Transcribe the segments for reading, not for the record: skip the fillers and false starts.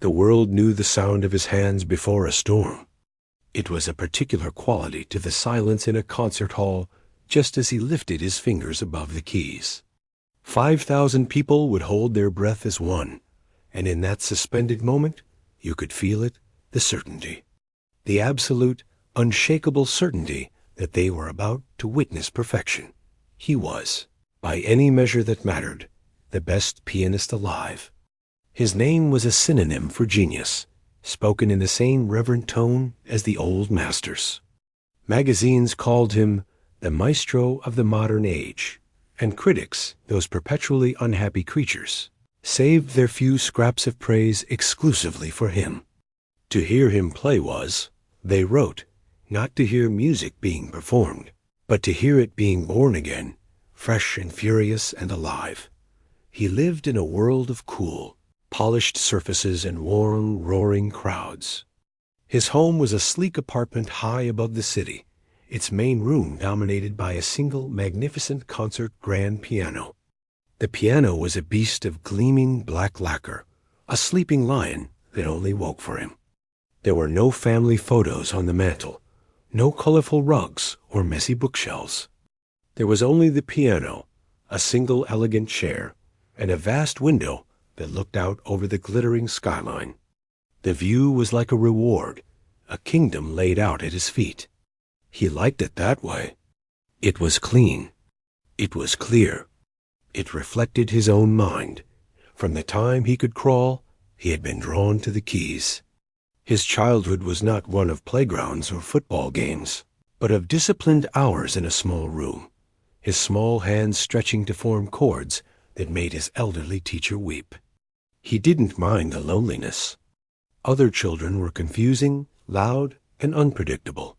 The world knew the sound of his hands before a storm. It was a particular quality to the silence in a concert hall just as he lifted his fingers above the keys. 5,000 people would hold their breath as one, and in that suspended moment, you could feel it, the certainty. The absolute, unshakable certainty that they were about to witness perfection. He was, by any measure that mattered, the best pianist alive. His name was a synonym for genius, spoken in the same reverent tone as the old masters. Magazines called him the maestro of the modern age, and critics, those perpetually unhappy creatures, saved their few scraps of praise exclusively for him. To hear him play was, they wrote, not to hear music being performed, but to hear it being born again, fresh and furious and alive. He lived in a world of cool, polished surfaces and warm, roaring crowds. His home was a sleek apartment high above the city, its main room dominated by a single magnificent concert grand piano. The piano was a beast of gleaming black lacquer, a sleeping lion that only woke for him. There were no family photos on the mantel, no colorful rugs or messy bookshelves. There was only the piano, a single elegant chair, and a vast window that looked out over the glittering skyline. The view was like a reward, a kingdom laid out at his feet. He liked it that way. It was clean. It was clear. It reflected his own mind. From the time he could crawl, he had been drawn to the keys. His childhood was not one of playgrounds or football games, but of disciplined hours in a small room, his small hands stretching to form chords that made his elderly teacher weep. He didn't mind the loneliness. Other children were confusing, loud, and unpredictable.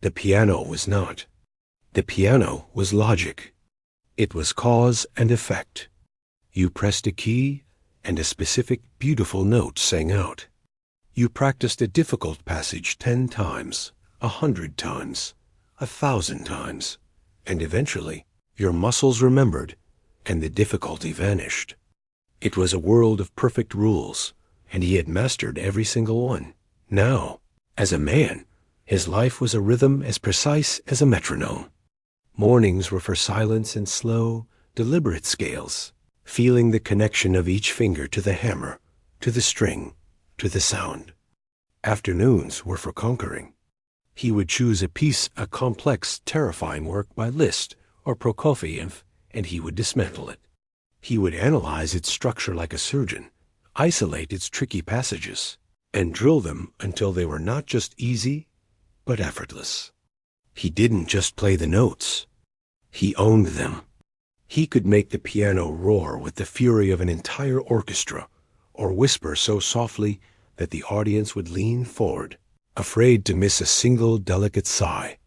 The piano was not. The piano was logic. It was cause and effect. You pressed a key, and a specific, beautiful note sang out. You practiced a difficult passage 10 times, 100 times, 1,000 times, and eventually your muscles remembered, and the difficulty vanished. It was a world of perfect rules, and he had mastered every single one. Now, as a man, his life was a rhythm as precise as a metronome. Mornings were for silence and slow, deliberate scales, feeling the connection of each finger to the hammer, to the string, to the sound. Afternoons were for conquering. He would choose a complex, terrifying work by Liszt or Prokofiev, and he would dismantle it. He would analyze its structure like a surgeon, isolate its tricky passages, and drill them until they were not just easy, but effortless. He didn't just play the notes. He owned them. He could make the piano roar with the fury of an entire orchestra, or whisper so softly that the audience would lean forward, afraid to miss a single delicate sigh.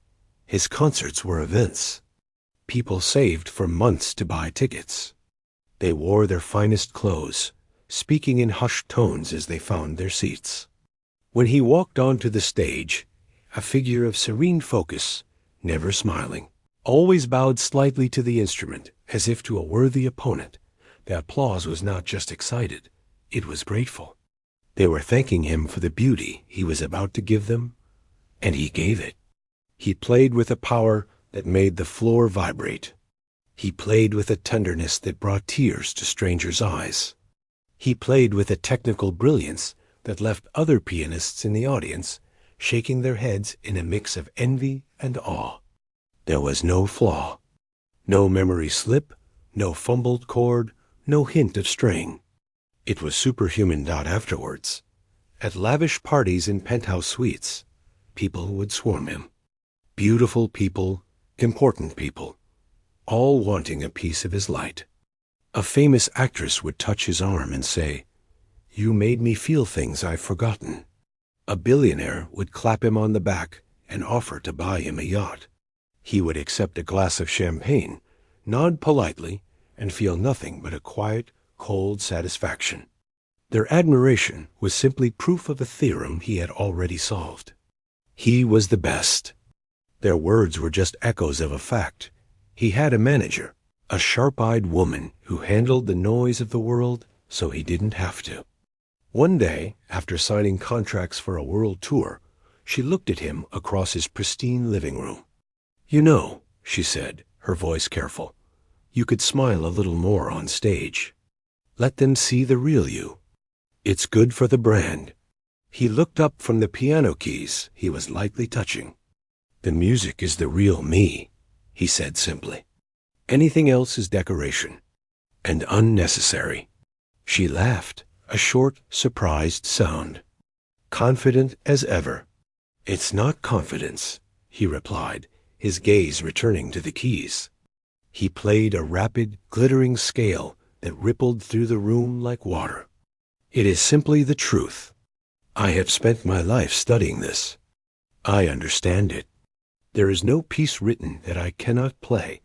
His concerts were events. People saved for months to buy tickets. They wore their finest clothes, speaking in hushed tones as they found their seats. When he walked onto the stage, a figure of serene focus, never smiling, always bowed slightly to the instrument, as if to a worthy opponent. The applause was not just excited, it was grateful. They were thanking him for the beauty he was about to give them, and he gave it. He played with a power that made the floor vibrate. He played with a tenderness that brought tears to strangers' eyes. He played with a technical brilliance that left other pianists in the audience shaking their heads in a mix of envy and awe. There was no flaw, no memory slip, no fumbled chord, no hint of straying. It was superhuman. Afterwards, at lavish parties in penthouse suites, people would swarm him. Beautiful people, important people, all wanting a piece of his light. A famous actress would touch his arm and say, "You made me feel things I've forgotten." A billionaire would clap him on the back and offer to buy him a yacht. He would accept a glass of champagne, nod politely, and feel nothing but a quiet, cold satisfaction. Their admiration was simply proof of a theorem he had already solved. He was the best. Their words were just echoes of a fact. He had a manager, a sharp-eyed woman who handled the noise of the world so he didn't have to. One day, after signing contracts for a world tour, she looked at him across his pristine living room. "You know," she said, her voice careful, "you could smile a little more on stage. Let them see the real you. It's good for the brand." He looked up from the piano keys he was lightly touching. "The music is the real me," he said simply. "Anything else is decoration, and unnecessary." She laughed, a short, surprised sound. Confident as ever. "It's not confidence," he replied, his gaze returning to the keys. He played a rapid, glittering scale that rippled through the room like water. "It is simply the truth. I have spent my life studying this. I understand it. There is no piece written that I cannot play,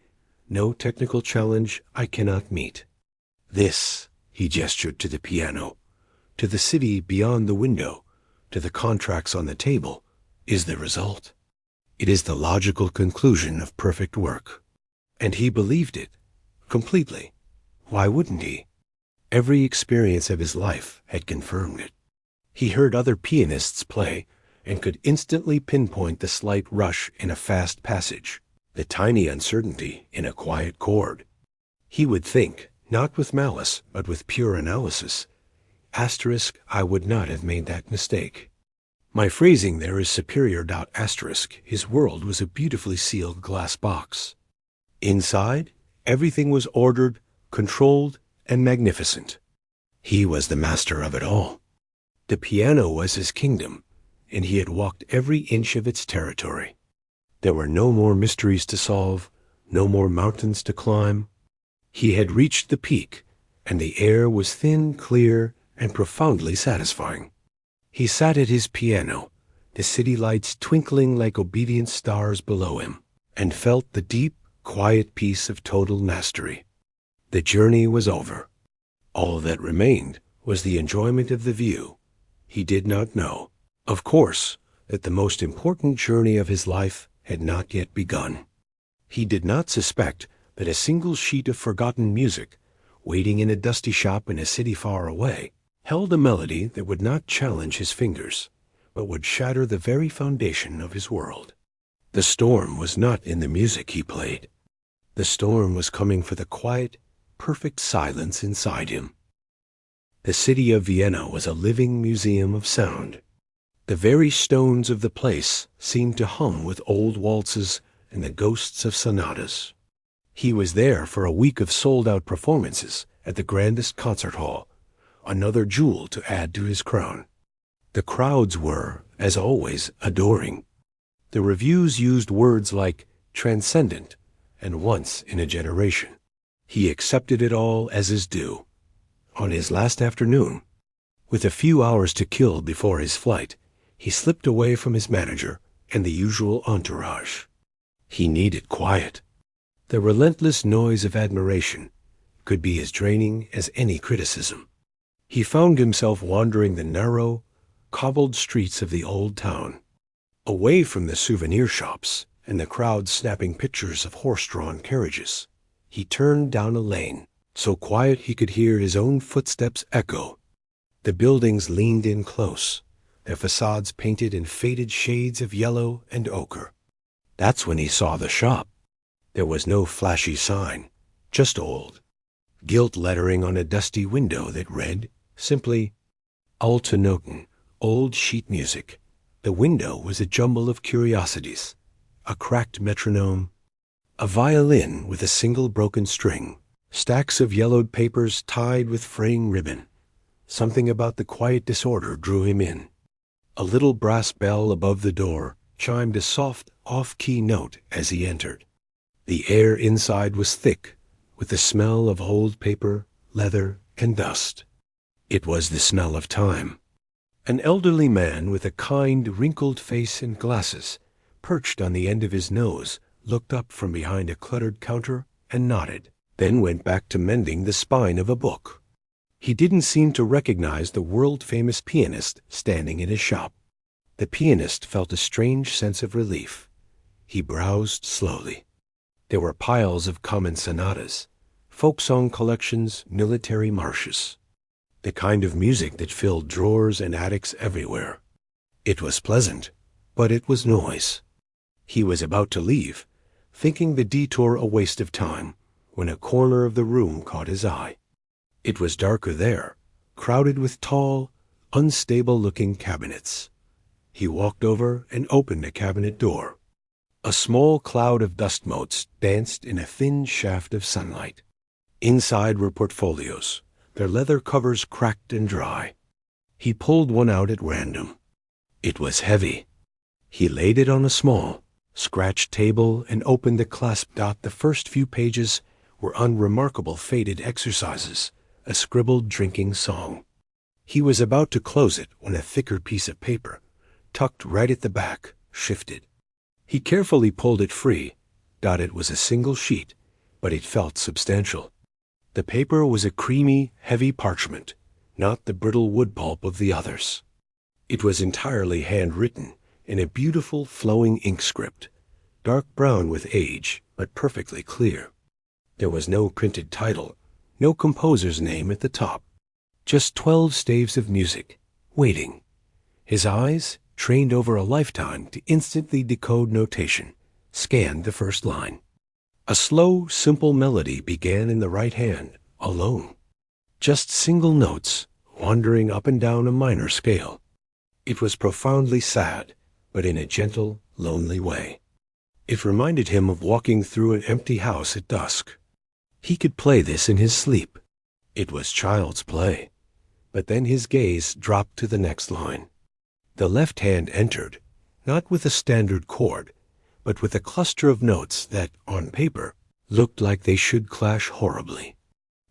no technical challenge I cannot meet. This," he gestured to the piano, "to the city beyond the window, to the contracts on the table, is the result. It is the logical conclusion of perfect work." And he believed it, completely. Why wouldn't he? Every experience of his life had confirmed it. He heard other pianists play and could instantly pinpoint the slight rush in a fast passage, the tiny uncertainty in a quiet chord. He would think, not with malice, but with pure analysis, asterisk, "I would not have made that mistake." My phrasing there is superior. Asterisk, his world was a beautifully sealed glass box. Inside, everything was ordered, controlled, and magnificent. He was the master of it all. The piano was his kingdom, and he had walked every inch of its territory. There were no more mysteries to solve, no more mountains to climb. He had reached the peak, and the air was thin, clear, and profoundly satisfying. He sat at his piano, the city lights twinkling like obedient stars below him, and felt the deep, quiet peace of total mastery. The journey was over. All that remained was the enjoyment of the view. He did not know, of course, that the most important journey of his life had not yet begun. He did not suspect that a single sheet of forgotten music, waiting in a dusty shop in a city far away, held a melody that would not challenge his fingers, but would shatter the very foundation of his world. The storm was not in the music he played. The storm was coming for the quiet, perfect silence inside him. The city of Vienna was a living museum of sound. The very stones of the place seemed to hum with old waltzes and the ghosts of sonatas. He was there for a week of sold-out performances at the grandest concert hall, another jewel to add to his crown. The crowds were, as always, adoring. The reviews used words like transcendent and once in a generation. He accepted it all as his due. On his last afternoon, with a few hours to kill before his flight, he slipped away from his manager and the usual entourage. He needed quiet. The relentless noise of admiration could be as draining as any criticism. He found himself wandering the narrow, cobbled streets of the old town, away from the souvenir shops and the crowd snapping pictures of horse-drawn carriages. He turned down a lane, so quiet he could hear his own footsteps echo. The buildings leaned in close, their facades painted in faded shades of yellow and ochre. That's when he saw the shop. There was no flashy sign, just old, gilt lettering on a dusty window that read, simply, Alte Noten, old sheet music. The window was a jumble of curiosities, a cracked metronome, a violin with a single broken string, stacks of yellowed papers tied with fraying ribbon. Something about the quiet disorder drew him in. A little brass bell above the door chimed a soft, off-key note as he entered. The air inside was thick, with the smell of old paper, leather, and dust. It was the smell of time. An elderly man with a kind, wrinkled face and glasses, perched on the end of his nose, looked up from behind a cluttered counter and nodded, then went back to mending the spine of a book. He didn't seem to recognize the world-famous pianist standing in his shop. The pianist felt a strange sense of relief. He browsed slowly. There were piles of common sonatas, folk song collections, military marches. the kind of music that filled drawers and attics everywhere. It was pleasant, but it was noise. He was about to leave, thinking the detour a waste of time, when a corner of the room caught his eye. It was darker there, crowded with tall, unstable-looking cabinets. He walked over and opened a cabinet door. A small cloud of dust motes danced in a thin shaft of sunlight. Inside were portfolios, their leather covers cracked and dry. He pulled one out at random. It was heavy. He laid it on a small, scratched table and opened the clasp. The first few pages were unremarkable faded exercises, a scribbled drinking song. He was about to close it when a thicker piece of paper, tucked right at the back, shifted. He carefully pulled it free. It was a single sheet, but it felt substantial. The paper was a creamy, heavy parchment, not the brittle wood pulp of the others. It was entirely handwritten in a beautiful flowing ink script, dark brown with age, but perfectly clear. There was no printed title, no composer's name at the top, just 12 staves of music, waiting. His eyes, trained over a lifetime to instantly decode notation, scanned the first line. A slow, simple melody began in the right hand, alone. Just single notes, wandering up and down a minor scale. It was profoundly sad, but in a gentle, lonely way. It reminded him of walking through an empty house at dusk. He could play this in his sleep. It was child's play. But then his gaze dropped to the next line. The left hand entered, not with a standard chord, but with a cluster of notes that, on paper, looked like they should clash horribly.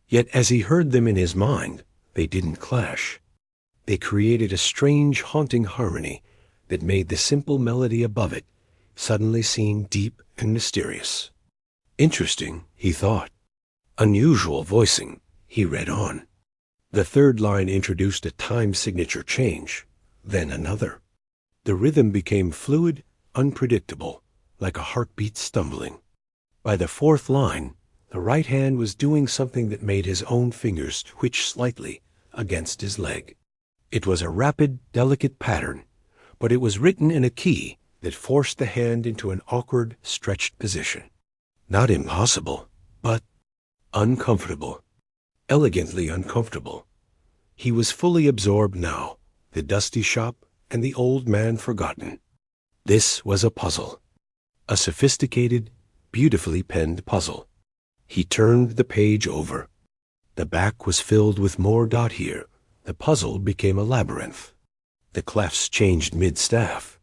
Yet as he heard them in his mind, they didn't clash. They created a strange, haunting harmony that made the simple melody above it suddenly seem deep and mysterious. Interesting, he thought. Unusual voicing. He read on. The third line introduced a time signature change, then another. The rhythm became fluid, unpredictable, like a heartbeat stumbling. By the fourth line, the right hand was doing something that made his own fingers twitch slightly against his leg. It was a rapid, delicate pattern, but it was written in a key that forced the hand into an awkward, stretched position. Not impossible, but uncomfortable. Elegantly uncomfortable. He was fully absorbed now, the dusty shop and the old man forgotten. This was a puzzle. A sophisticated, beautifully penned puzzle. He turned the page over. The back was filled with more. Here, the puzzle became a labyrinth. The clefs changed mid-staff.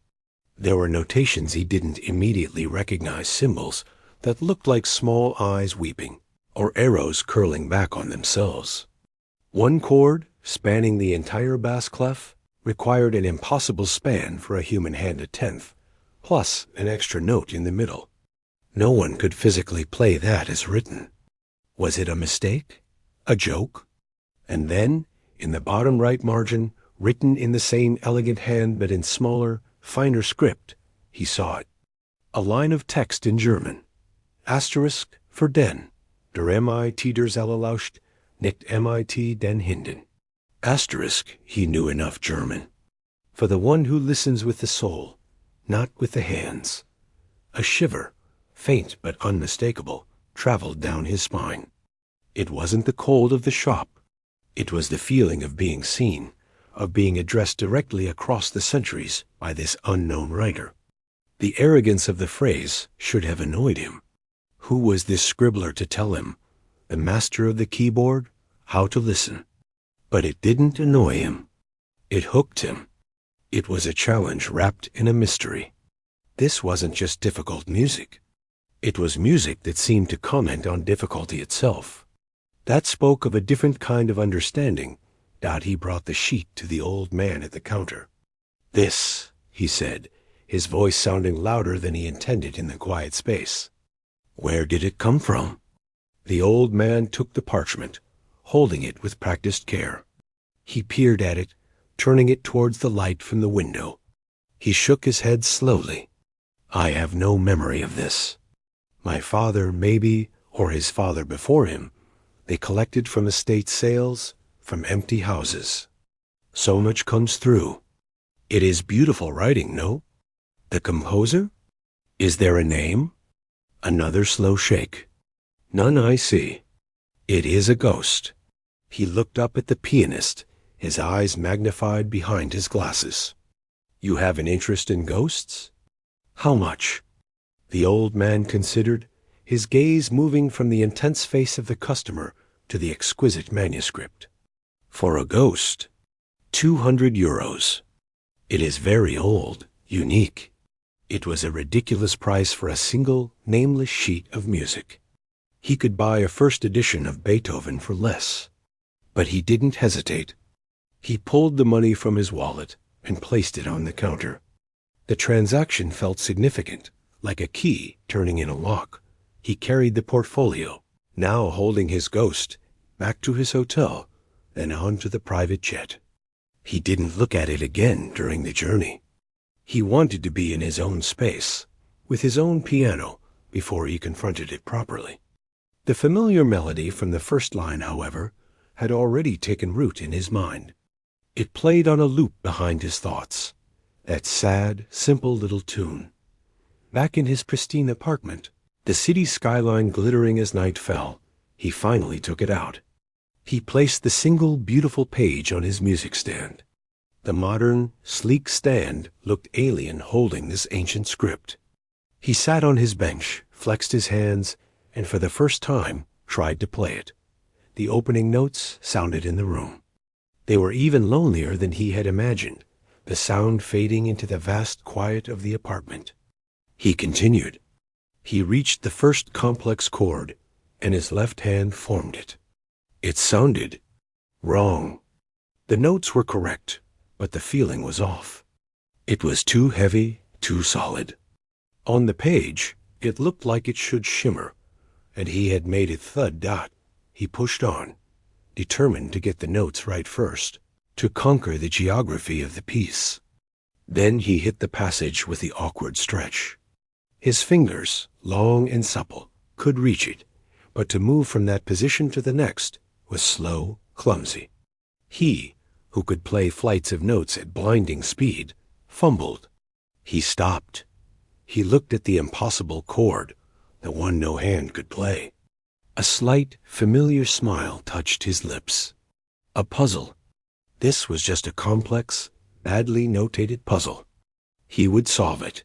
There were notations he didn't immediately recognize, symbols that looked like small eyes weeping, or arrows curling back on themselves. One chord, spanning the entire bass clef, required an impossible span for a human hand, a tenth, plus an extra note in the middle. No one could physically play that as written. Was it a mistake? A joke? And then, in the bottom right margin, written in the same elegant hand but in smaller, finer script, he saw it. A line of text in German. Asterisk for den. Der MIT der Zellelauscht, nicht MIT den Hinden. Asterisk, he knew enough German. For the one who listens with the soul, not with the hands. A shiver, faint but unmistakable, traveled down his spine. It wasn't the cold of the shop. It was the feeling of being seen, of being addressed directly across the centuries by this unknown writer. The arrogance of the phrase should have annoyed him. Who was this scribbler to tell him, the master of the keyboard, how to listen? But it didn't annoy him. It hooked him. It was a challenge wrapped in a mystery. This wasn't just difficult music. It was music that seemed to comment on difficulty itself. That spoke of a different kind of understanding. He brought the sheet to the old man at the counter. This, he said, his voice sounding louder than he intended in the quiet space. Where did it come from? The old man took the parchment, holding it with practiced care. He peered at it, turning it towards the light from the window. He shook his head slowly. I have no memory of this. My father, maybe, or his father before him, they collected from estate sales, from empty houses. So much comes through. It is beautiful writing, no? The composer? Is there a name? Another slow shake. None I see. It is a ghost. He looked up at the pianist, his eyes magnified behind his glasses. You have an interest in ghosts? How much? The old man considered, his gaze moving from the intense face of the customer to the exquisite manuscript. For a ghost, 200 euros. It is very old, unique. It was a ridiculous price for a single, nameless sheet of music. He could buy a first edition of Beethoven for less. But he didn't hesitate. He pulled the money from his wallet and placed it on the counter. The transaction felt significant, like a key turning in a lock. He carried the portfolio, now holding his ghost, back to his hotel and on to the private jet. He didn't look at it again during the journey. He wanted to be in his own space, with his own piano, before he confronted it properly. The familiar melody from the first line, however, had already taken root in his mind. It played on a loop behind his thoughts, that sad, simple little tune. Back in his pristine apartment, the city skyline glittering as night fell, he finally took it out. He placed the single beautiful page on his music stand. The modern, sleek stand looked alien holding this ancient script. He sat on his bench, flexed his hands, and for the first time tried to play it. The opening notes sounded in the room. They were even lonelier than he had imagined, the sound fading into the vast quiet of the apartment. He continued. He reached the first complex chord, and his left hand formed it. It sounded wrong. The notes were correct, but the feeling was off. It was too heavy, too solid. On the page, it looked like it should shimmer, and he had made it thud dot. He pushed on, determined to get the notes right first, to conquer the geography of the piece. Then he hit the passage with the awkward stretch. His fingers, long and supple, could reach it, but to move from that position to the next was slow, clumsy. He, who could play flights of notes at blinding speed, fumbled. He stopped. He looked at the impossible chord, the one no hand could play. A slight, familiar smile touched his lips. A puzzle. This was just a complex, badly notated puzzle. He would solve it.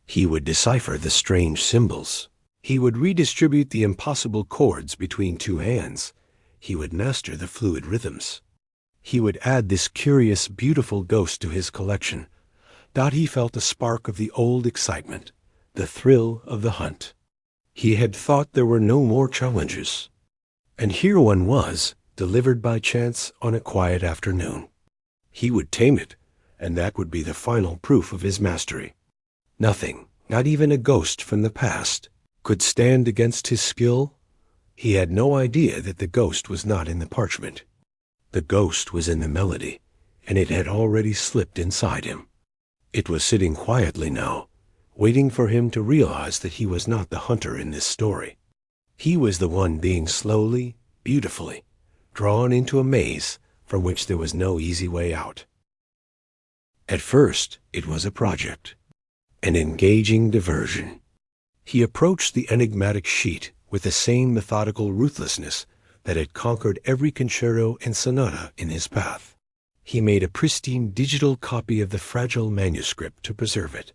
He would decipher the strange symbols. He would redistribute the impossible chords between two hands. He would master the fluid rhythms. He would add this curious, beautiful ghost to his collection. Dottie felt a spark of the old excitement, the thrill of the hunt. He had thought there were no more challenges. And here one was, delivered by chance on a quiet afternoon. He would tame it, and that would be the final proof of his mastery. Nothing, not even a ghost from the past, could stand against his skill. He had no idea that the ghost was not in the parchment. The ghost was in the melody, and it had already slipped inside him. It was sitting quietly now, waiting for him to realize that he was not the hunter in this story. He was the one being slowly, beautifully, drawn into a maze from which there was no easy way out. At first, it was a project, an engaging diversion. He approached the enigmatic sheet with the same methodical ruthlessness that had conquered every concerto and sonata in his path. He made a pristine digital copy of the fragile manuscript to preserve it,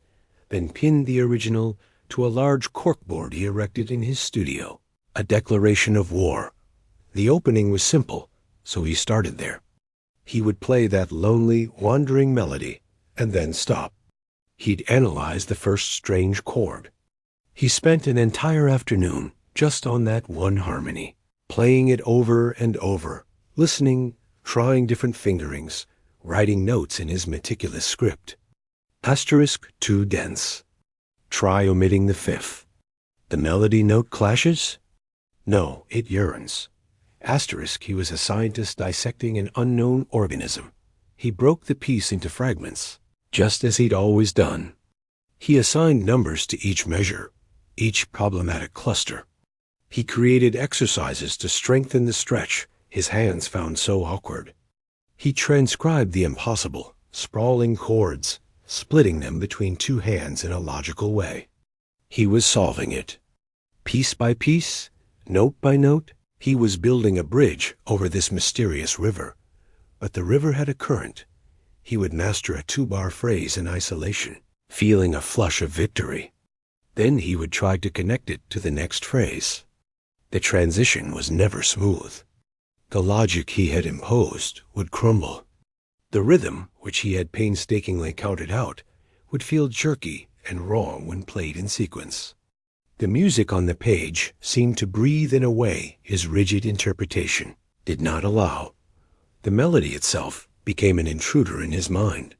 then pinned the original to a large corkboard he erected in his studio, a declaration of war. The opening was simple, so he started there. He would play that lonely, wandering melody, and then stop. He'd analyze the first strange chord. He spent an entire afternoon just on that one harmony, playing it over and over, listening, trying different fingerings, writing notes in his meticulous script. Asterisk too dense. Try omitting the fifth. The melody note clashes? No, it yearns. Asterisk, he was a scientist dissecting an unknown organism. He broke the piece into fragments, just as he'd always done. He assigned numbers to each measure, each problematic cluster. He created exercises to strengthen the stretch his hands found so awkward. He transcribed the impossible, sprawling chords, splitting them between two hands in a logical way. He was solving it. Piece by piece, note by note, he was building a bridge over this mysterious river. But the river had a current. He would master a two-bar phrase in isolation, feeling a flush of victory. Then he would try to connect it to the next phrase. The transition was never smooth. The logic he had imposed would crumble. The rhythm, which he had painstakingly counted out, would feel jerky and wrong when played in sequence. The music on the page seemed to breathe in a way his rigid interpretation did not allow. The melody itself became an intruder in his mind.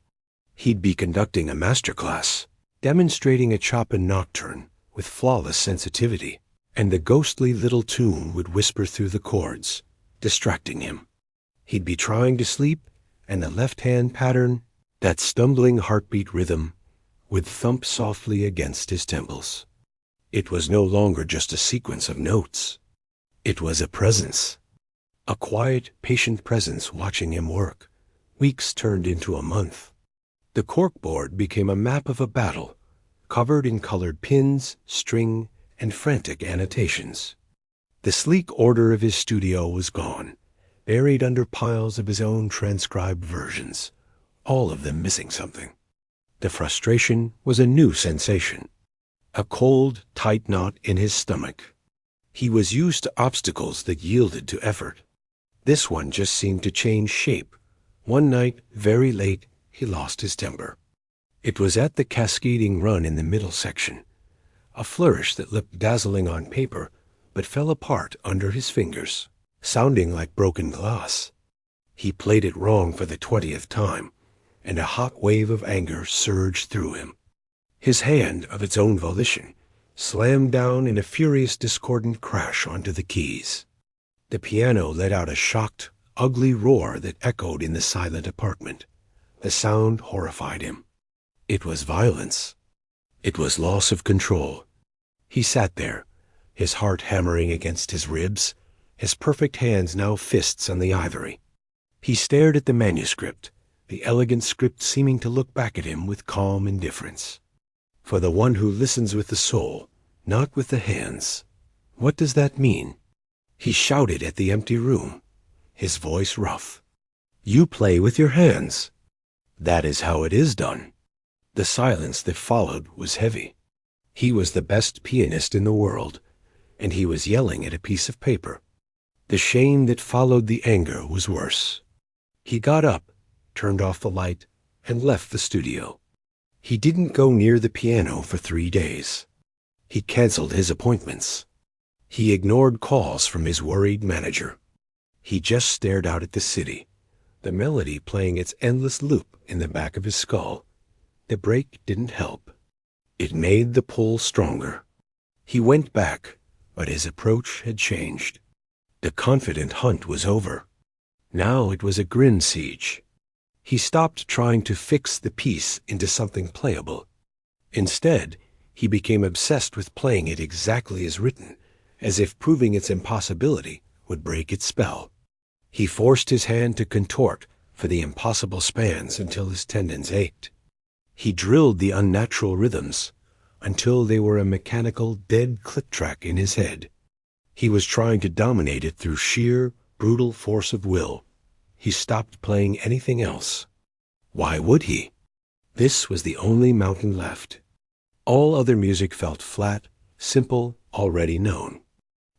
He'd be conducting a masterclass, demonstrating a Chopin nocturne with flawless sensitivity, and the ghostly little tune would whisper through the chords, distracting him. He'd be trying to sleep, and the left-hand pattern, that stumbling heartbeat rhythm, would thump softly against his temples. It was no longer just a sequence of notes. It was a presence. A quiet, patient presence watching him work. Weeks turned into a month. The corkboard became a map of a battle, covered in colored pins, string, and frantic annotations. The sleek order of his studio was gone, buried under piles of his own transcribed versions, all of them missing something. The frustration was a new sensation, a cold, tight knot in his stomach. He was used to obstacles that yielded to effort. This one just seemed to change shape. One night, very late, he lost his temper. It was at the cascading run in the middle section, a flourish that looked dazzling on paper, but fell apart under his fingers, sounding like broken glass. He played it wrong for the 20th time, and a hot wave of anger surged through him. His hand, of its own volition, slammed down in a furious discordant crash onto the keys. The piano let out a shocked, ugly roar that echoed in the silent apartment. The sound horrified him. It was violence. It was loss of control. He sat there, his heart hammering against his ribs, his perfect hands now fists on the ivory. He stared at the manuscript, the elegant script seeming to look back at him with calm indifference. For the one who listens with the soul, not with the hands. What does that mean? He shouted at the empty room, his voice rough. You play with your hands. That is how it is done. The silence that followed was heavy. He was the best pianist in the world, and he was yelling at a piece of paper. The shame that followed the anger was worse. He got up, turned off the light, and left the studio. He didn't go near the piano for 3 days. He canceled his appointments. He ignored calls from his worried manager. He just stared out at the city, the melody playing its endless loop in the back of his skull. The break didn't help. It made the pull stronger. He went back, but his approach had changed. The confident hunt was over. Now it was a grin siege. He stopped trying to fix the piece into something playable. Instead, he became obsessed with playing it exactly as written, as if proving its impossibility would break its spell. He forced his hand to contort for the impossible spans until his tendons ached. He drilled the unnatural rhythms until they were a mechanical, dead click track in his head. He was trying to dominate it through sheer, brutal force of will. He stopped playing anything else. Why would he? This was the only mountain left. All other music felt flat, simple, already known.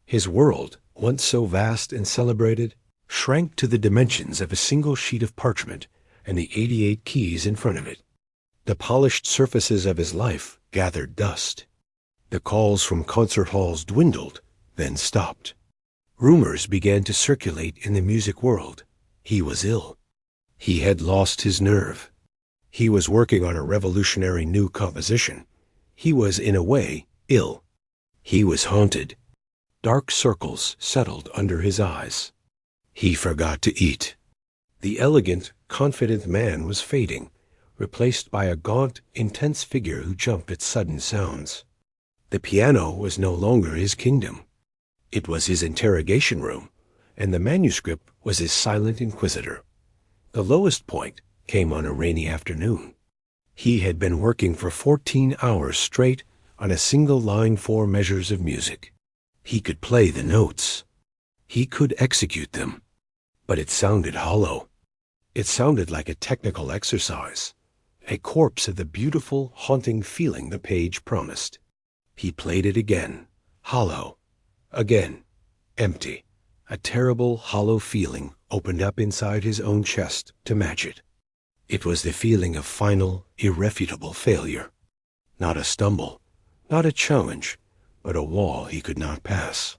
His world, once so vast and celebrated, shrank to the dimensions of a single sheet of parchment and the 88 keys in front of it. The polished surfaces of his life gathered dust. The calls from concert halls dwindled, then stopped. Rumors began to circulate in the music world. He was ill. He had lost his nerve. He was working on a revolutionary new composition. He was, in a way, ill. He was haunted. Dark circles settled under his eyes. He forgot to eat. The elegant, confident man was fading, replaced by a gaunt, intense figure who jumped at sudden sounds. The piano was no longer his kingdom. It was his interrogation room, and the manuscript was his silent inquisitor. The lowest point came on a rainy afternoon. He had been working for 14 hours straight on a single line, 4 measures of music. He could play the notes. He could execute them. But it sounded hollow. It sounded like a technical exercise, a corpse of the beautiful, haunting feeling the page promised. He played it again, hollow. Again, empty. A terrible, hollow feeling opened up inside his own chest to match it. It was the feeling of final, irrefutable failure. Not a stumble, not a challenge, but a wall he could not pass.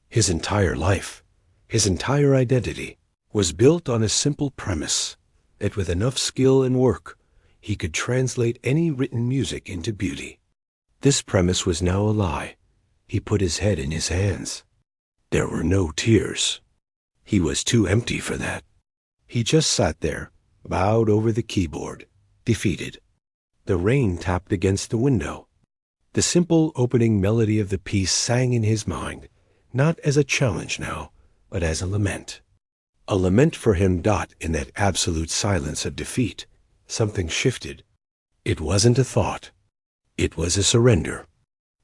His entire life, his entire identity, was built on a simple premise that with enough skill and work, he could translate any written music into beauty. This premise was now a lie. He put his head in his hands. There were no tears. He was too empty for that. He just sat there, bowed over the keyboard, defeated. The rain tapped against the window. The simple opening melody of the piece sang in his mind, not as a challenge now, but as a lament. A lament for him. In that absolute silence of defeat, something shifted. It wasn't a thought. It was a surrender.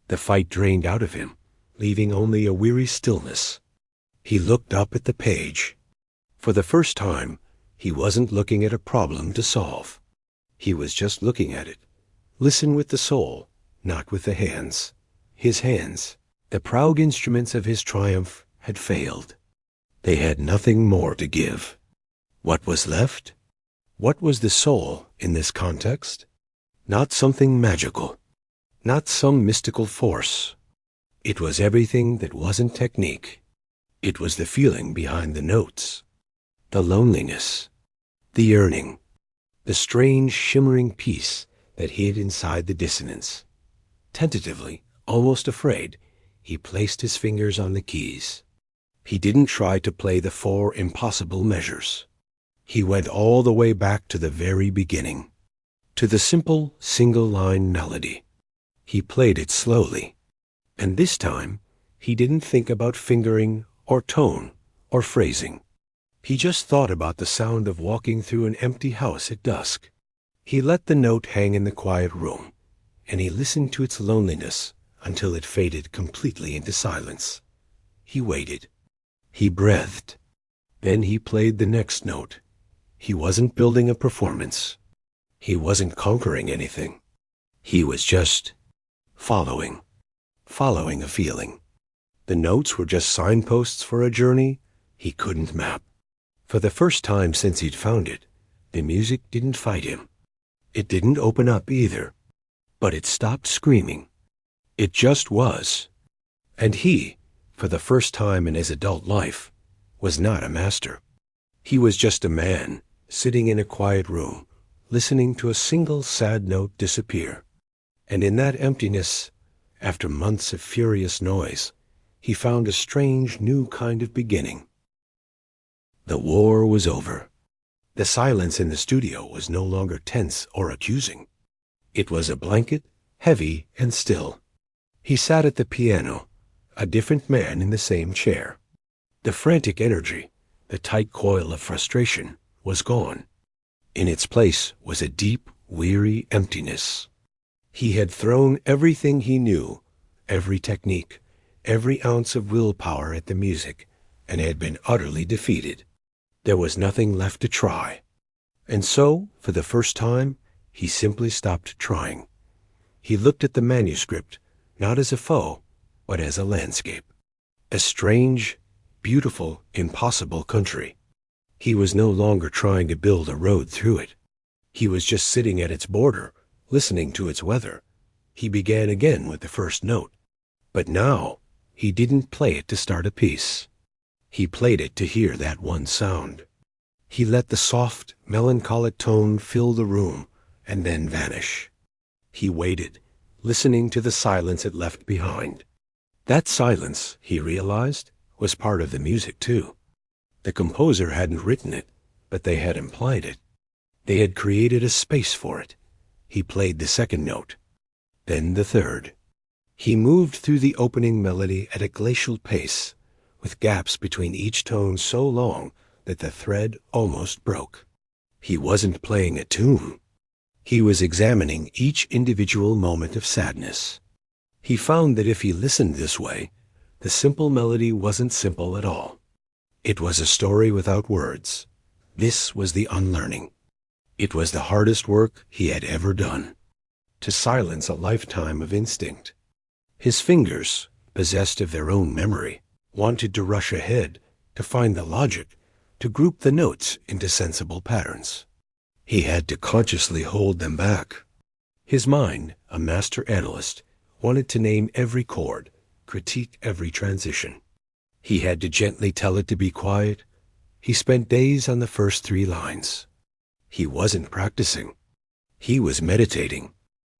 The fight drained out of him, leaving only a weary stillness. He looked up at the page. For the first time, he wasn't looking at a problem to solve. He was just looking at it. Listen with the soul, not with the hands. His hands, the proud instruments of his triumph, had failed. They had nothing more to give. What was left? What was the soul in this context? Not something magical, not some mystical force. It was everything that wasn't technique. It was the feeling behind the notes, the loneliness, the yearning, the strange shimmering peace that hid inside the dissonance. Tentatively, almost afraid, he placed his fingers on the keys. He didn't try to play the 4 impossible measures. He went all the way back to the very beginning, to the simple single-line melody. He played it slowly, and this time he didn't think about fingering or tone or phrasing. He just thought about the sound of walking through an empty house at dusk. He let the note hang in the quiet room, and he listened to its loneliness until it faded completely into silence. He waited. He breathed. Then he played the next note. He wasn't building a performance. He wasn't conquering anything. He was just following a feeling. The notes were just signposts for a journey he couldn't map. For the first time since he'd found it, the music didn't fight him. It didn't open up either. But it stopped screaming. It just was. And he, for the first time in his adult life, was not a master. He was just a man, sitting in a quiet room, listening to a single sad note disappear. And in that emptiness, after months of furious noise, he found a strange new kind of beginning. The war was over. The silence in the studio was no longer tense or accusing. It was a blanket, heavy and still. He sat at the piano, a different man in the same chair. The frantic energy, the tight coil of frustration, was gone. In its place was a deep, weary emptiness. He had thrown everything he knew, every technique, every ounce of willpower at the music, and had been utterly defeated. There was nothing left to try. And so, for the first time, he simply stopped trying. He looked at the manuscript, not as a foe, but as a landscape. A strange, beautiful, impossible country. He was no longer trying to build a road through it. He was just sitting at its border, listening to its weather. He began again with the first note. But now, he didn't play it to start a piece. He played it to hear that one sound. He let the soft, melancholic tone fill the room and then vanish. He waited, listening to the silence it left behind. That silence, he realized, was part of the music too. The composer hadn't written it, but they had implied it. They had created a space for it. He played the second note, then the third. He moved through the opening melody at a glacial pace, with gaps between each tone so long that the thread almost broke. He wasn't playing a tune. He was examining each individual moment of sadness. He found that if he listened this way, the simple melody wasn't simple at all. It was a story without words. This was the unlearning. It was the hardest work he had ever done, to silence a lifetime of instinct. His fingers, possessed of their own memory, wanted to rush ahead, to find the logic, to group the notes into sensible patterns. He had to consciously hold them back. His mind, a master analyst, wanted to name every chord, critique every transition. He had to gently tell it to be quiet. He spent days on the first 3 lines. He wasn't practicing. He was meditating.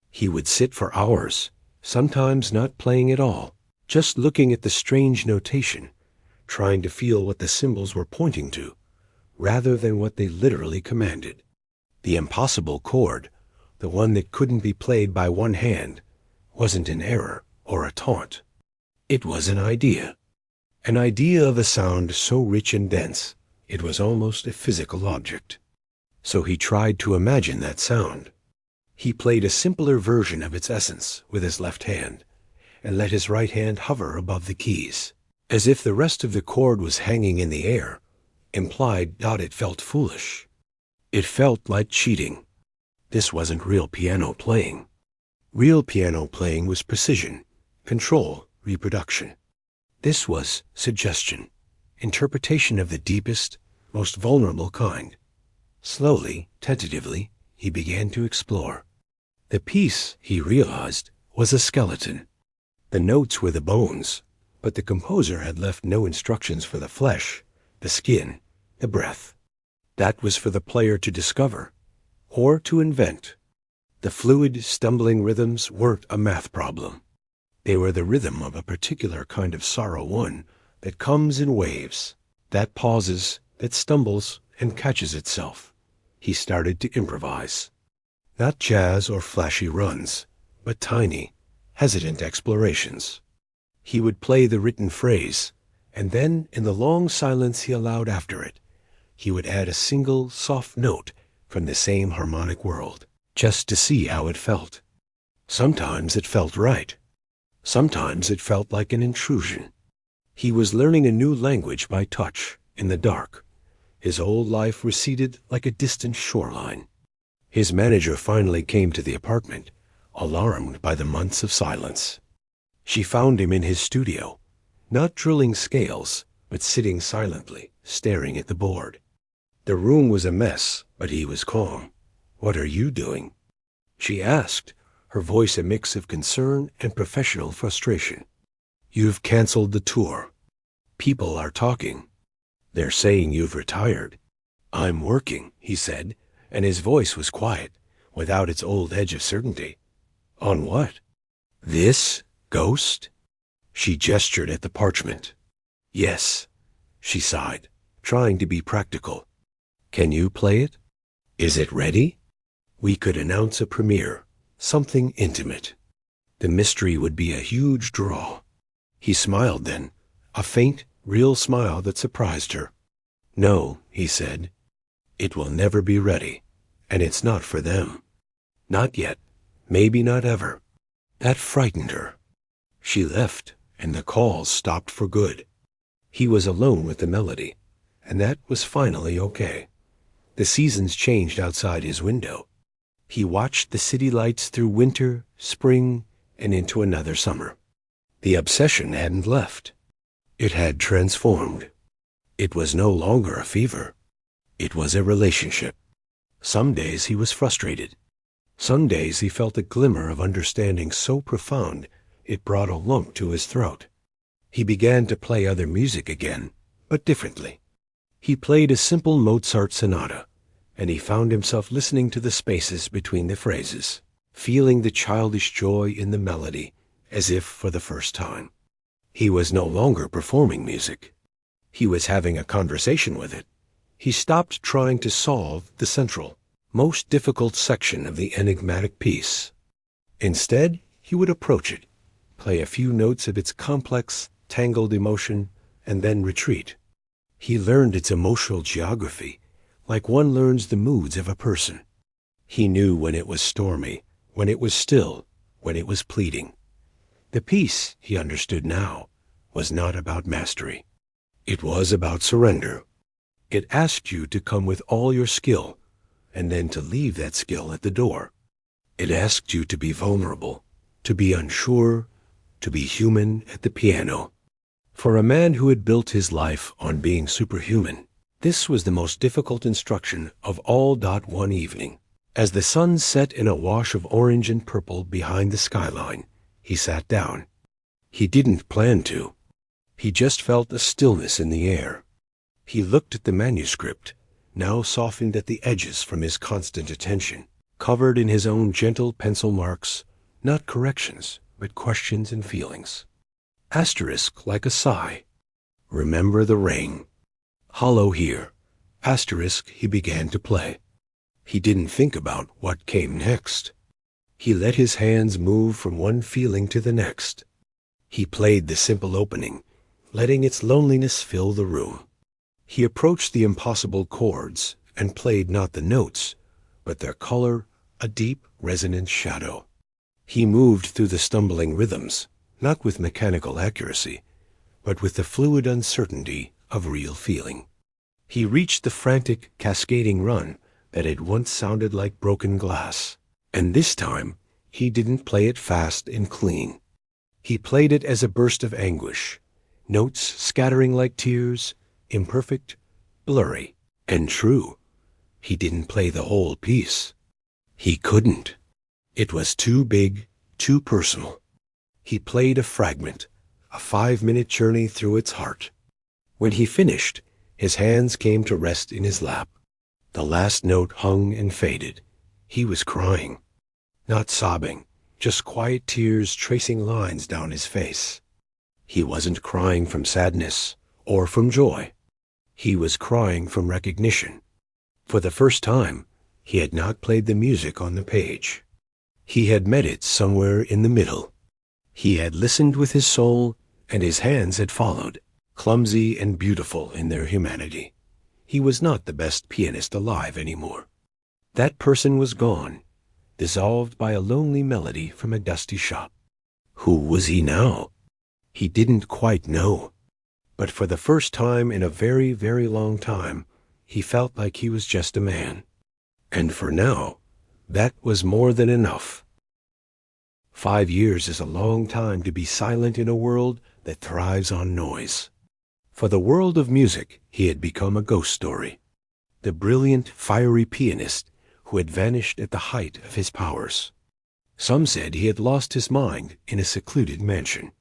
He would sit for hours, sometimes not playing at all, just looking at the strange notation, trying to feel what the symbols were pointing to, rather than what they literally commanded. The impossible chord, the one that couldn't be played by one hand, wasn't an error or a taunt. It was an idea of a sound so rich and dense, it was almost a physical object. So he tried to imagine that sound. He played a simpler version of its essence with his left hand, and let his right hand hover above the keys, as if the rest of the chord was hanging in the air, implied that it felt foolish. It felt like cheating. This wasn't real piano playing. Real piano playing was precision, control, reproduction. This was suggestion, interpretation of the deepest, most vulnerable kind. Slowly, tentatively, he began to explore. The piece, he realized, was a skeleton. The notes were the bones, but the composer had left no instructions for the flesh, the skin, the breath. That was for the player to discover, or to invent. The fluid, stumbling rhythms weren't a math problem. They were the rhythm of a particular kind of sorrow, one that comes in waves, that pauses, that stumbles, and catches itself. He started to improvise. Not jazz or flashy runs, but tiny, hesitant explorations. He would play the written phrase, and then, in the long silence he allowed after it, he would add a single, soft note from the same harmonic world, just to see how it felt. Sometimes it felt right. Sometimes it felt like an intrusion. He was learning a new language by touch, in the dark. His old life receded like a distant shoreline. His manager finally came to the apartment, alarmed by the months of silence. She found him in his studio, not drilling scales, but sitting silently, staring at the board. The room was a mess, but he was calm. "What are you doing?" she asked, her voice a mix of concern and professional frustration. "You've canceled the tour. People are talking. They're saying you've retired." "I'm working," he said, and his voice was quiet, without its old edge of certainty. "On what?" "This ghost?" She gestured at the parchment. "Yes," she sighed, trying to be practical. "Can you play it? Is it ready? We could announce a premiere, something intimate. The mystery would be a huge draw." He smiled then, a faint, real smile that surprised her. "No," he said. "It will never be ready, and it's not for them. Not yet, maybe not ever." That frightened her. She left, and the calls stopped for good. He was alone with the melody, and that was finally okay. The seasons changed outside his window. He watched the city lights through winter, spring, and into another summer. The obsession hadn't left. It had transformed. It was no longer a fever. It was a relationship. Some days he was frustrated. Some days he felt a glimmer of understanding so profound it brought a lump to his throat. He began to play other music again, but differently. He played a simple Mozart sonata, and he found himself listening to the spaces between the phrases, feeling the childish joy in the melody, as if for the first time. He was no longer performing music. He was having a conversation with it. He stopped trying to solve the central, most difficult section of the enigmatic piece. Instead, he would approach it, play a few notes of its complex, tangled emotion, and then retreat. He learned its emotional geography, like one learns the moods of a person. He knew when it was stormy, when it was still, when it was pleading. The piece, he understood now, was not about mastery. It was about surrender. It asked you to come with all your skill, and then to leave that skill at the door. It asked you to be vulnerable, to be unsure, to be human at the piano. For a man who had built his life on being superhuman, this was the most difficult instruction of all. One evening, as the sun set in a wash of orange and purple behind the skyline, he sat down. He didn't plan to. He just felt a stillness in the air. He looked at the manuscript, now softened at the edges from his constant attention, covered in his own gentle pencil marks, not corrections, but questions and feelings. Asterisk like a sigh. Remember the rain. Hollow here. Asterisk he began to play. He didn't think about what came next. He let his hands move from one feeling to the next. He played the simple opening, letting its loneliness fill the room. He approached the impossible chords and played not the notes, but their color, a deep, resonant shadow. He moved through the stumbling rhythms, not with mechanical accuracy, but with the fluid uncertainty of real feeling. He reached the frantic, cascading run that had once sounded like broken glass, and this time he didn't play it fast and clean. He played it as a burst of anguish, notes scattering like tears, imperfect, blurry, and true. He didn't play the whole piece. He couldn't. It was too big, too personal. He played a fragment, a 5-minute journey through its heart. When he finished, his hands came to rest in his lap. The last note hung and faded. He was crying. Not sobbing, just quiet tears tracing lines down his face. He wasn't crying from sadness or from joy. He was crying from recognition. For the first time, he had not played the music on the page. He had met it somewhere in the middle. He had listened with his soul, and his hands had followed, clumsy and beautiful in their humanity. He was not the best pianist alive anymore. That person was gone, dissolved by a lonely melody from a dusty shop. Who was he now? He didn't quite know. But for the first time in a very, very long time, he felt like he was just a man. And for now, that was more than enough. 5 years is a long time to be silent in a world that thrives on noise. For the world of music, he had become a ghost story. The brilliant, fiery pianist who had vanished at the height of his powers. Some said he had lost his mind in a secluded mansion.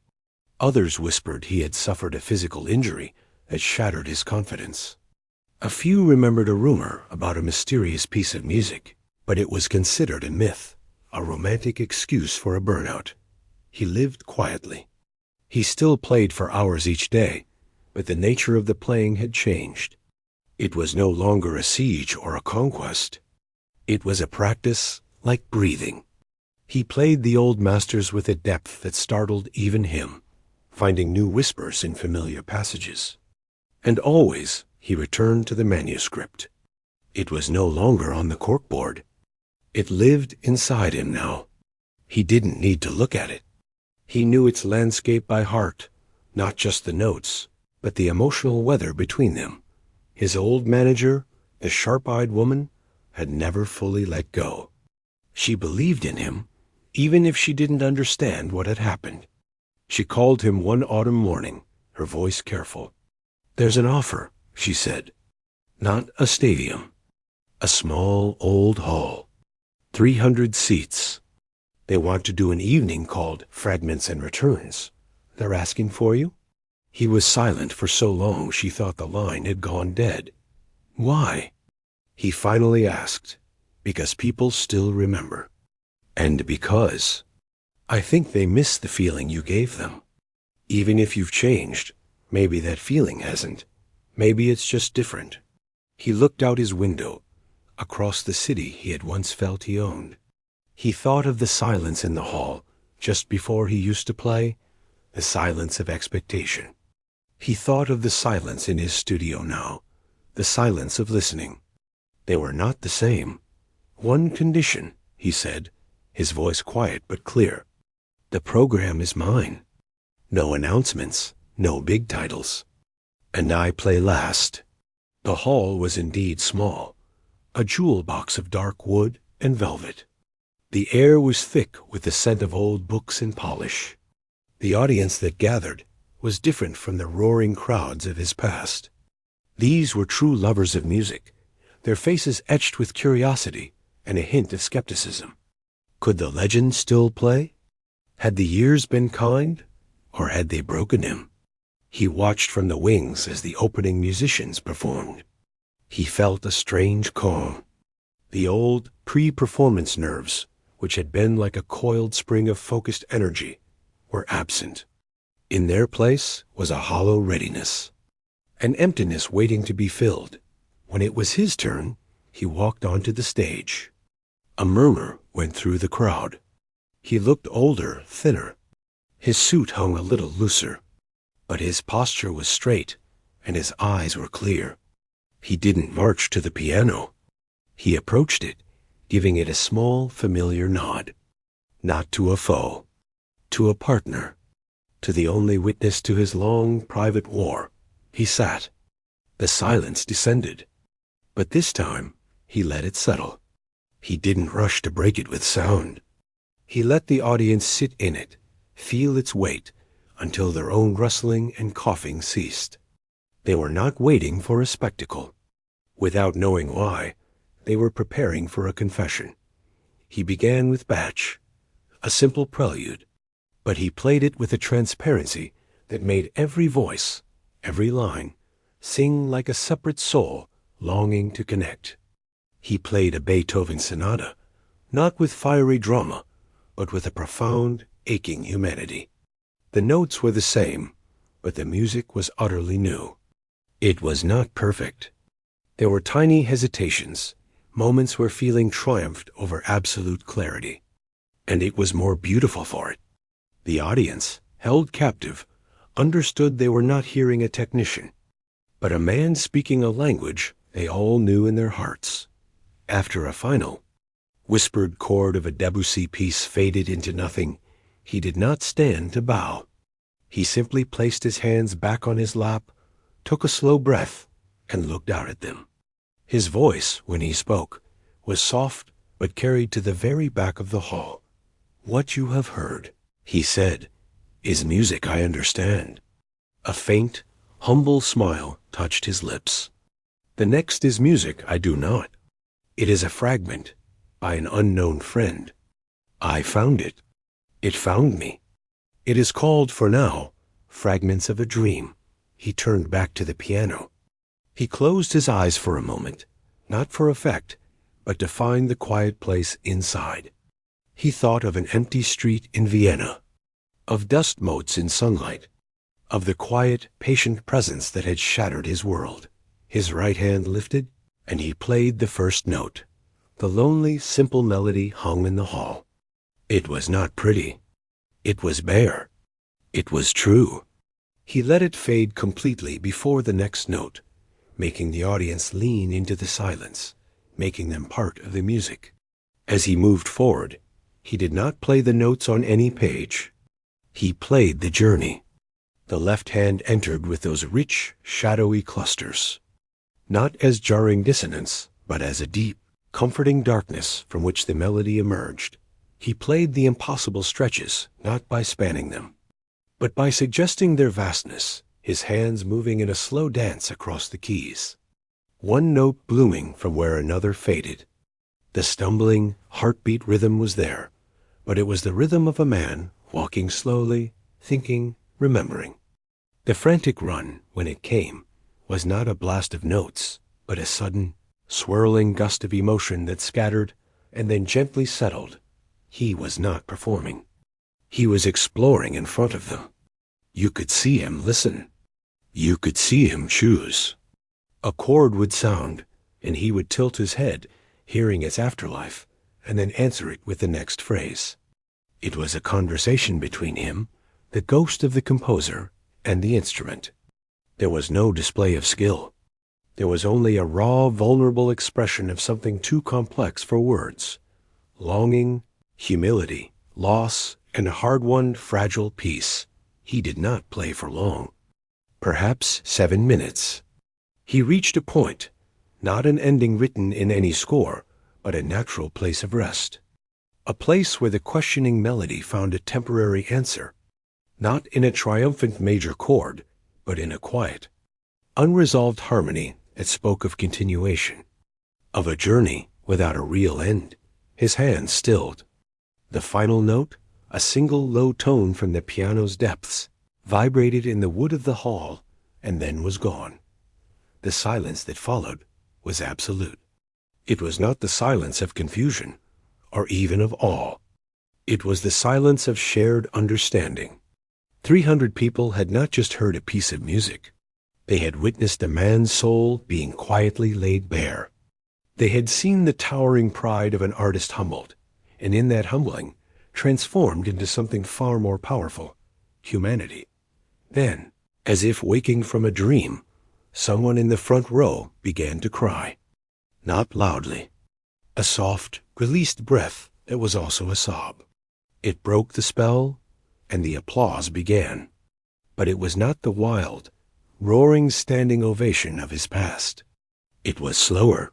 Others whispered he had suffered a physical injury that shattered his confidence. A few remembered a rumor about a mysterious piece of music, but it was considered a myth, a romantic excuse for a burnout. He lived quietly. He still played for hours each day, but the nature of the playing had changed. It was no longer a siege or a conquest. It was a practice like breathing. He played the old masters with a depth that startled even him, finding new whispers in familiar passages. And always he returned to the manuscript. It was no longer on the corkboard. It lived inside him now. He didn't need to look at it. He knew its landscape by heart, not just the notes, but the emotional weather between them. His old manager, the sharp-eyed woman, had never fully let go. She believed in him, even if she didn't understand what had happened. She called him one autumn morning, her voice careful. "There's an offer," she said. "Not a stadium. A small old hall. 300 seats. They want to do an evening called Fragments and Returns. They're asking for you?" He was silent for so long she thought the line had gone dead. "Why?" He finally asked. "Because people still remember. And because I think they miss the feeling you gave them. Even if you've changed, maybe that feeling hasn't. Maybe it's just different." He looked out his window, across the city he had once felt he owned. He thought of the silence in the hall, just before he used to play, the silence of expectation. He thought of the silence in his studio now, the silence of listening. They were not the same. One condition, he said, his voice quiet but clear. The program is mine. No announcements, no big titles. And I play last. The hall was indeed small, a jewel box of dark wood and velvet. The air was thick with the scent of old books and polish. The audience that gathered was different from the roaring crowds of his past. These were true lovers of music, their faces etched with curiosity and a hint of skepticism. Could the legend still play? Had the years been kind, or had they broken him? He watched from the wings as the opening musicians performed. He felt a strange calm. The old pre-performance nerves, which had been like a coiled spring of focused energy, were absent. In their place was a hollow readiness, an emptiness waiting to be filled. When it was his turn, he walked onto the stage. A murmur went through the crowd. He looked older, thinner. His suit hung a little looser, but his posture was straight, and his eyes were clear. He didn't march to the piano. He approached it, giving it a small, familiar nod. Not to a foe, to a partner, to the only witness to his long, private war. He sat. The silence descended, but this time he let it settle. He didn't rush to break it with sound. He let the audience sit in it, feel its weight, until their own rustling and coughing ceased. They were not waiting for a spectacle. Without knowing why, they were preparing for a confession. He began with Batch, a simple prelude, but he played it with a transparency that made every voice, every line, sing like a separate soul longing to connect. He played a Beethoven sonata, not with fiery drama, but with a profound, aching humanity. The notes were the same, but the music was utterly new. It was not perfect. There were tiny hesitations, moments where feeling triumphed over absolute clarity. And it was more beautiful for it. The audience, held captive, understood they were not hearing a technician, but a man speaking a language they all knew in their hearts. After a final, whispered chord of a Debussy piece faded into nothing, he did not stand to bow. He simply placed his hands back on his lap, took a slow breath, and looked out at them. His voice, when he spoke, was soft but carried to the very back of the hall. "What you have heard," he said, "is music I understand." A faint, humble smile touched his lips. "The next is music I do not. It is a fragment by an unknown friend. I found it. It found me. It is called, for now, Fragments of a Dream." He turned back to the piano. He closed his eyes for a moment, not for effect, but to find the quiet place inside. He thought of an empty street in Vienna, of dust motes in sunlight, of the quiet, patient presence that had shattered his world. His right hand lifted, and he played the first note. The lonely, simple melody hung in the hall. It was not pretty. It was bare. It was true. He let it fade completely before the next note, making the audience lean into the silence, making them part of the music. As he moved forward, he did not play the notes on any page. He played the journey. The left hand entered with those rich, shadowy clusters, not as jarring dissonance, but as a deep, comforting darkness from which the melody emerged. He played the impossible stretches, not by spanning them, but by suggesting their vastness, his hands moving in a slow dance across the keys. One note blooming from where another faded. The stumbling, heartbeat rhythm was there, but it was the rhythm of a man walking slowly, thinking, remembering. The frantic run, when it came, was not a blast of notes, but a sudden, swirling gust of emotion that scattered and then gently settled. He was not performing. He was exploring in front of them. You could see him listen. You could see him choose. A chord would sound, and he would tilt his head, hearing its afterlife, and then answer it with the next phrase. It was a conversation between him, the ghost of the composer, and the instrument. There was no display of skill. There was only a raw, vulnerable expression of something too complex for words. Longing, humility, loss, and a hard-won, fragile peace. He did not play for long. Perhaps 7 minutes. He reached a point, not an ending written in any score, but a natural place of rest. A place where the questioning melody found a temporary answer, not in a triumphant major chord, but in a quiet, unresolved harmony that spoke of continuation, of a journey without a real end. His hand stilled. The final note, a single low tone from the piano's depths, vibrated in the wood of the hall and then was gone. The silence that followed was absolute. It was not the silence of confusion, or even of awe. It was the silence of shared understanding. 300 people had not just heard a piece of music. They had witnessed a man's soul being quietly laid bare. They had seen the towering pride of an artist humbled, and in that humbling, transformed into something far more powerful, humanity. Then, as if waking from a dream, someone in the front row began to cry. Not loudly. A soft, released breath that was also a sob. It broke the spell, and the applause began. But it was not the wild, roaring standing ovation of his past. It was slower.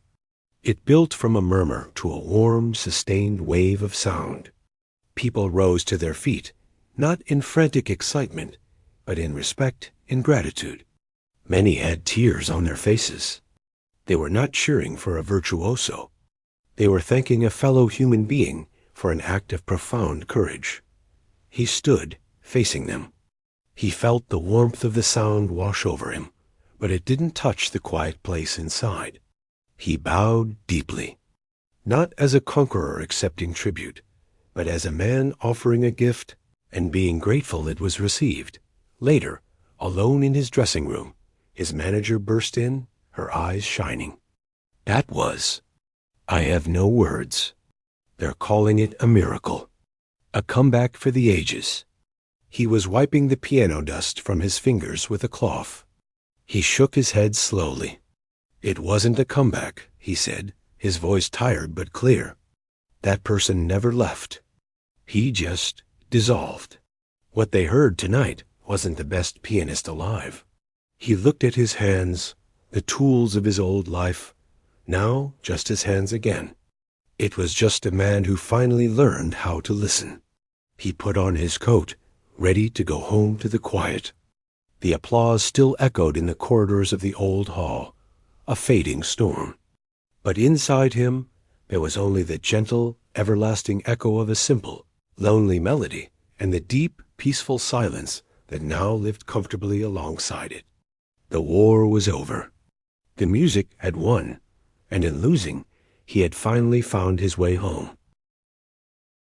It built from a murmur to a warm, sustained wave of sound. People rose to their feet, not in frantic excitement, but in respect and gratitude. Many had tears on their faces. They were not cheering for a virtuoso. They were thanking a fellow human being for an act of profound courage. He stood, facing them. He felt the warmth of the sound wash over him, but it didn't touch the quiet place inside. He bowed deeply, not as a conqueror accepting tribute, but as a man offering a gift and being grateful it was received. Later, alone in his dressing room, his manager burst in, her eyes shining. That was, I have no words. They're calling it a miracle. A comeback for the ages. He was wiping the piano dust from his fingers with a cloth. He shook his head slowly. It wasn't a comeback, he said, his voice tired but clear. That person never left. He just dissolved. What they heard tonight wasn't the best pianist alive. He looked at his hands, the tools of his old life, now just his hands again. It was just a man who finally learned how to listen. He put on his coat, ready to go home to the quiet. The applause still echoed in the corridors of the old hall, a fading storm. But inside him, there was only the gentle, everlasting echo of a simple, lonely melody and the deep, peaceful silence that now lived comfortably alongside it. The war was over. The music had won, and in losing, he had finally found his way home.